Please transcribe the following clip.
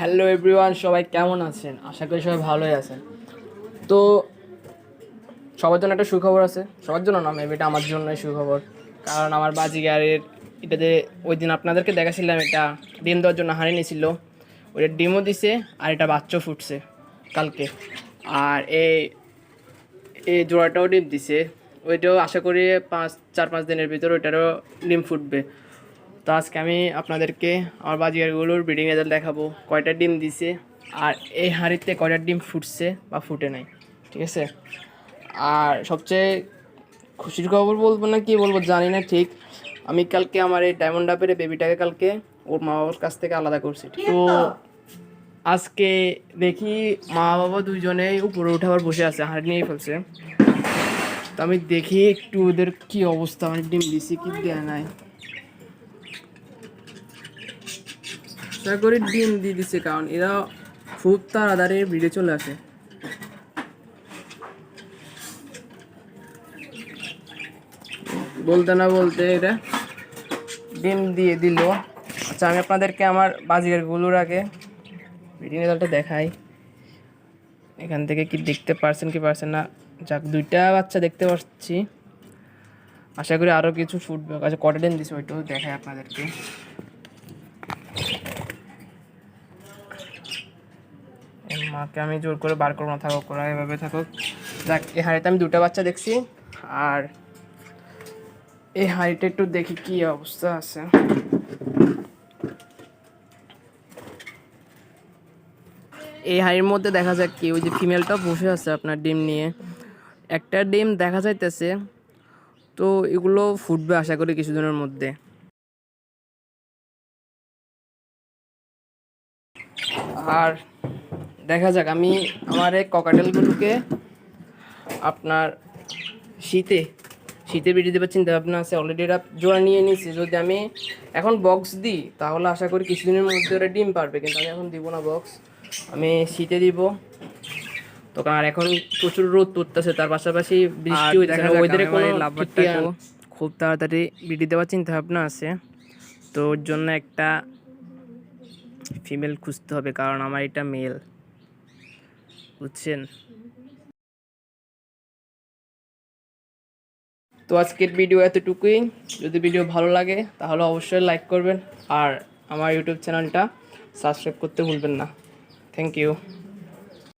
Hello everyone, সবাই কেমন আছেন? আশা করি সবাই ভালোই আছেন। তো সবার জন্য একটা সুখবর আছে, সবার জন্য না, মেবি এটা আমার জন্যই সুখবর। কারণ আমার বাজিগারের এটাতে ওই দিন আপনাদেরকে দেখাছিলাম, এটা ডিম দেওয়ার জন্য হারিয়ে নিয়েছিল, ওইটা ডিমও দিছে আর এটা বাচ্চাও ফুটছে কালকে। আর এই এই জোড়াটাও ডিম দিছে, ওইটাও আশা করি 4-5 দিনের ভিতর ওইটারও ডিম ফুটবে। তো আজকে আমি আপনাদেরকে আমার বাজিগারগুলোর ব্রিডিং রেজাল্ট দেখাবো, কয়টা ডিম দিছে আর এই হাঁড়িতে কয়টা ডিম ফুটছে বা ফুটে নাই, ঠিক আছে? আর সবচেয়ে খুশির খবর বলবো না কি বলবো জানি না ঠিক, আমি কালকে আমার এই ডায়মন্ড ডাবের বেবিটাকে কালকে ওর মা বাবার কাছ থেকে আলাদা করছি। তো আজকে দেখি মা বাবা দুইজনেই উপরে উঠাবার বসে আছে, হাঁড়ি নিয়ে ফেলছে। তো আমি দেখি একটু ওদের কি অবস্থা, মানে ডিম দিছি কি দেয় নাই। আশা করি ডিম দিয়ে দিচ্ছে, কারণ এরা খুব তাড়াতাড়ি ভিড়ে চলে আসে। বলতে না বলতে এটা ডিম দিয়ে দিল। আচ্ছা, আমি আপনাদেরকে আমার বাজিগারগুলোর আগে ব্রিডিং রেজাল্টটা দেখাই। এখান থেকে কি দেখতে পারছেন কি পারছেন না, যাক 2টা বাচ্চা দেখতে পাচ্ছি, আশা করি আরও কিছু ফুটবে। আচ্ছা, কটা ডিম দিচ্ছে ওইটাও দেখাই আপনাদেরকে। মাকে আমি জোর করে বার করবো না, থাকুক ওরা এভাবে থাকুক। যাক, এই হাঁড়িতে আমি 2টা বাচ্চা দেখছি, আর এই হাঁড়িটা একটু দেখি কি অবস্থা আছে। এই হাঁড়ির মধ্যে দেখা যাক কি, ওই যে ফিমেলটা বসে আছে আপনার ডিম নিয়ে, একটা ডিম দেখা যাইতেছে। তো এগুলো ফুটবে আশা করি কিছুদিনের মধ্যে। আর দেখা যাক, আমি আমার এই ককাটেলগুলোকে আপনার শীতে শীতে বেরিয়ে দেবার চিন্তা ভাবনা আছে। অলরেডি এরা জোড়া নিয়ে নিয়েছে, যদি আমি এখন বক্স দিই তাহলে আশা করি কিছুদিনের মধ্যে ওরা ডিম পারবে, কিন্তু আমি এখন দিব না বক্স, আমি শীতে দিব। তো কারণ এখন প্রচুর রোদ পড়তেছে, তার পাশাপাশি বৃষ্টি হইতেছে, ওয়েদারে কোনো খুব তাড়াতাড়ি বিডি দেওয়ার চিন্তা ভাবনা আছে। তো ওর জন্য একটা ফিমেল খুঁজতে হবে, কারণ আমার এটা মেল, বুঝছেন? তো আজকের ভিডিও এতটুকুই। যদি ভিডিও ভালো লাগে তাহলে অবশ্যই লাইক করবেন, আর আমার ইউটিউব চ্যানেলটা সাবস্ক্রাইব করতে ভুলবেন না। Thank you.